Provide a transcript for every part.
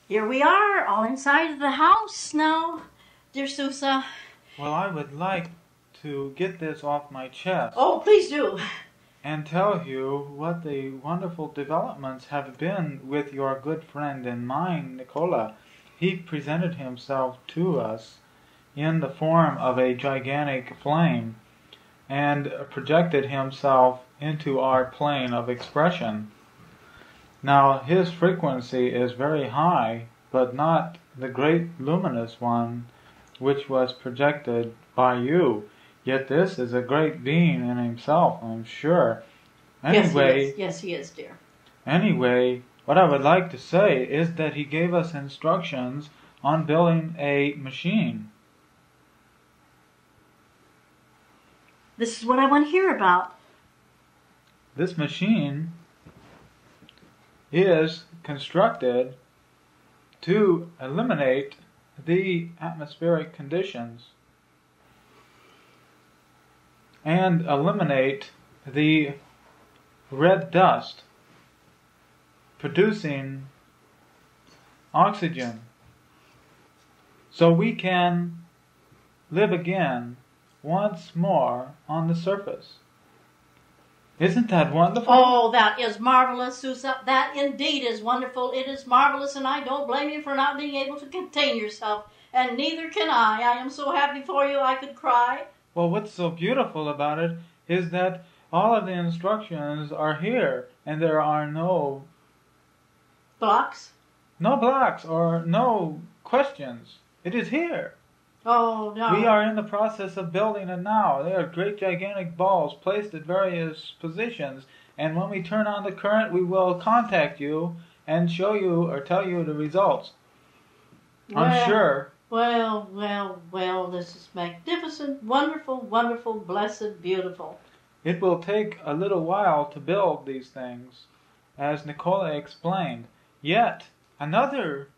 Here we are, all inside the house now, dear Susa. Well, I would like to get this off my chest. Oh, please do. And tell you what the wonderful developments have been with your good friend and mine, Nicola. He presented himself to us in the form of a gigantic flame and projected himself into our plane of expression. Now, his frequency is very high, but not the great luminous one which was projected by you. Yet this is a great being in himself, I'm sure. Anyway, Yes, he is, dear. Anyway, what I would like to say is that he gave us instructions on building a machine. This is what I want to hear about. This machine is constructed to eliminate the atmospheric conditions and eliminate the red dust producing oxygen so we can live again once more on the surface. Isn't that wonderful? Oh, that is marvelous, Susa. That indeed is wonderful. It is marvelous, and I don't blame you for not being able to contain yourself. And neither can I. I am so happy for you I could cry. Well, what's so beautiful about it is that all of the instructions are here, and there are no blocks or no questions. It is here. Oh, no. We are in the process of building it now. They are great gigantic balls placed at various positions, and when we turn on the current, we will contact you and show you or tell you the results. I'm sure. Well, this is magnificent, wonderful, wonderful, blessed, beautiful. It will take a little while to build these things, as Nicola explained. Yet, another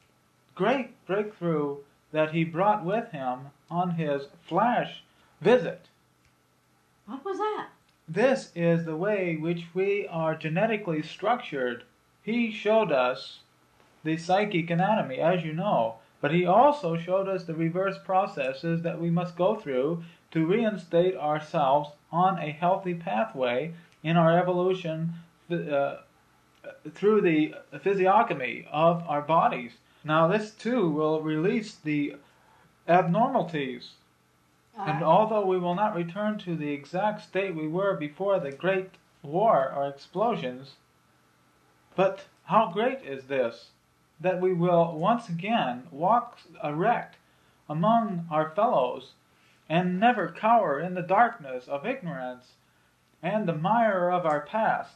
great breakthrough that he brought with him on his flash visit. What was that? This is the way which we are genetically structured. He showed us the psychic anatomy, as you know, but he also showed us the reverse processes that we must go through to reinstate ourselves on a healthy pathway in our evolution through the physiognomy of our bodies. Now this too will release the abnormalities. And although we will not return to the exact state we were before the Great War or explosions, but how great is this, that we will once again walk erect among our fellows and never cower in the darkness of ignorance and the mire of our past.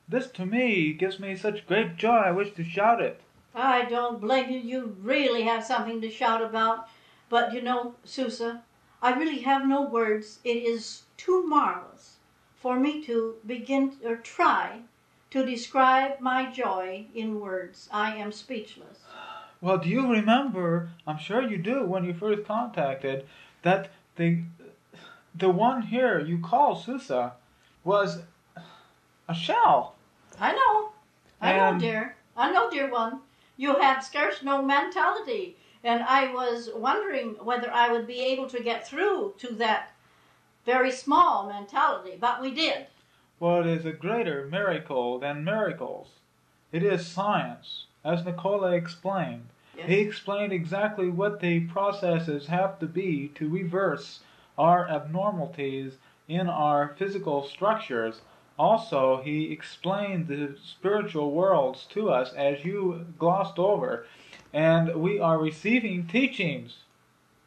This to me gives me such great joy I wish to shout it. I don't blame you. You really have something to shout about. But you know, Susa, I really have no words. It is too marvelous for me to begin or try to describe my joy in words. I am speechless. Well, do you remember, I'm sure you do, when you first contacted, that the one here you call Susa was a shell? I know, dear. I know, dear one. You had scarce no mentality, and I was wondering whether I would be able to get through to that very small mentality, but we did. Well, it is a greater miracle than miracles. It is science, as Nicola explained. Yes. He explained exactly what the processes have to be to reverse our abnormalities in our physical structures. Also, he explained the spiritual worlds to us, as you glossed over, and we are receiving teachings.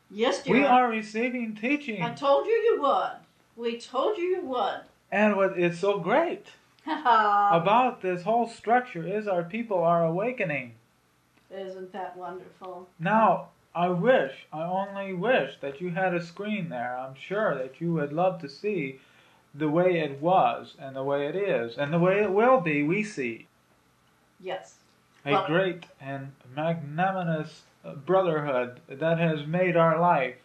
Yes, dear. We are receiving teachings. I told you you would. We told you you would. And what is so great about this whole structure is our people are awakening. Isn't that wonderful? Now, I only wish that you had a screen there. I'm sure that you would love to see the way it was, and the way it is, and the way it will be, we see. Yes. A great and magnanimous brotherhood that has made our life.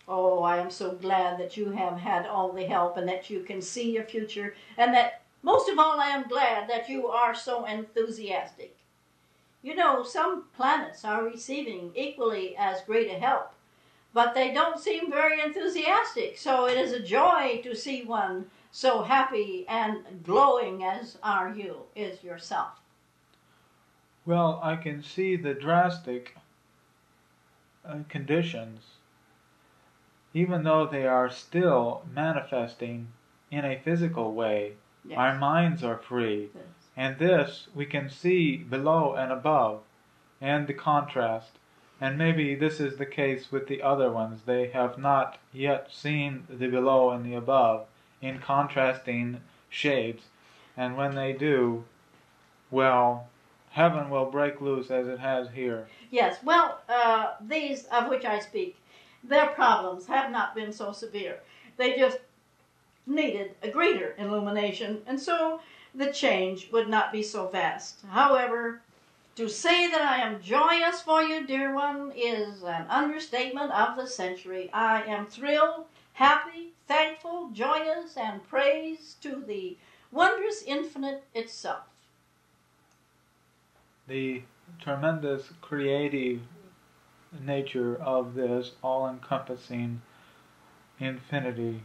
Oh, I am so glad that you have had all the help and that you can see your future and that Most of all, I am glad that you are so enthusiastic. You know, some planets are receiving equally as great a help, but they don't seem very enthusiastic. So it is a joy to see one so happy and glowing as is yourself. Well, I can see the drastic conditions, even though they are still manifesting in a physical way. Yes. Our minds are free. Yes. And this we can see below and above, and the contrast. And maybe this is the case with the other ones. They have not yet seen the below and the above in contrasting shades. And when they do, well, heaven will break loose as it has here. Yes, well, these of which I speak, their problems have not been so severe. They just needed a greater illumination, and so the change would not be so vast. However, to say that I am joyous for you, dear one, is an understatement of the century. I am thrilled, happy, thankful, joyous, and praise to the wondrous infinite itself. The tremendous creative nature of this all-encompassing infinity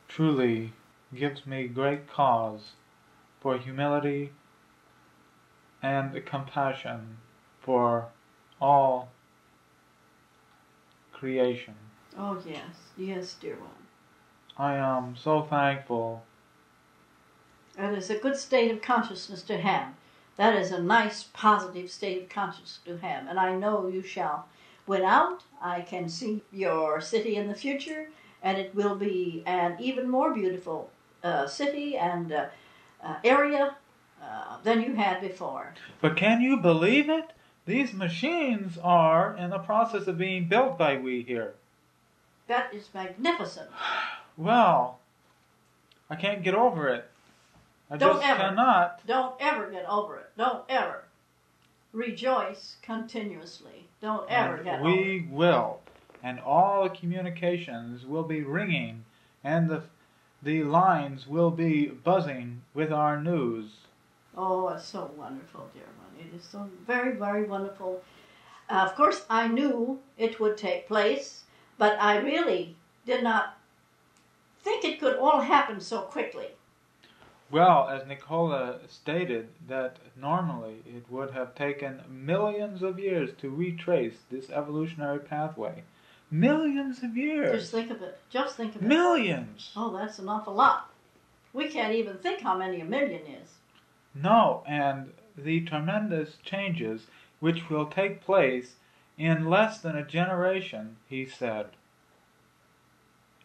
truly gives me great cause for humility and compassion for all creation. Oh, yes, yes, dear one. I am so thankful. That is a good state of consciousness to have. That is a nice, positive state of consciousness to have. And I know you shall win out. I can see your city in the future, and it will be an even more beautiful city and area than you had before. But can you believe it? These machines are in the process of being built by we here. That is magnificent. Well, I can't get over it. I just cannot. Don't ever get over it. Don't ever. Rejoice continuously. Don't ever get over it. We will. And all the communications will be ringing, and the lines will be buzzing with our news. Oh, it's so wonderful, dear one. It is so very, very wonderful. Of course, I knew it would take place, but I really did not think it could all happen so quickly. Well, as Nicola stated, that normally it would have taken millions of years to retrace this evolutionary pathway. Millions of years! Just think of it. Just think of it. Millions! Oh, that's an awful lot. We can't even think how many a million is. No, and the tremendous changes which will take place in less than a generation, he said,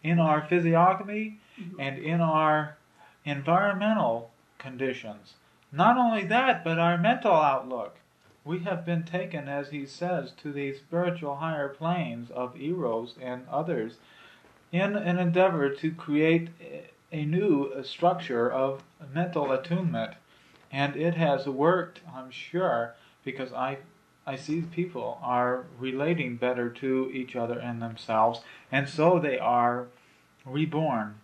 in our physiognomy and in our environmental conditions. Not only that, but our mental outlook. We have been taken, as he says, to the spiritual higher planes of Eros and others in an endeavor to create a new structure of mental attunement. And it has worked, I'm sure, because I see people are relating better to each other and themselves, and so they are reborn.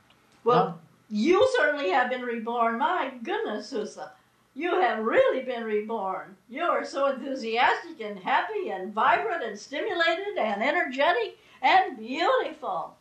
Well, you certainly have been reborn. My goodness, Susa. You have really been reborn. You are so enthusiastic and happy and vibrant and stimulated and energetic and beautiful.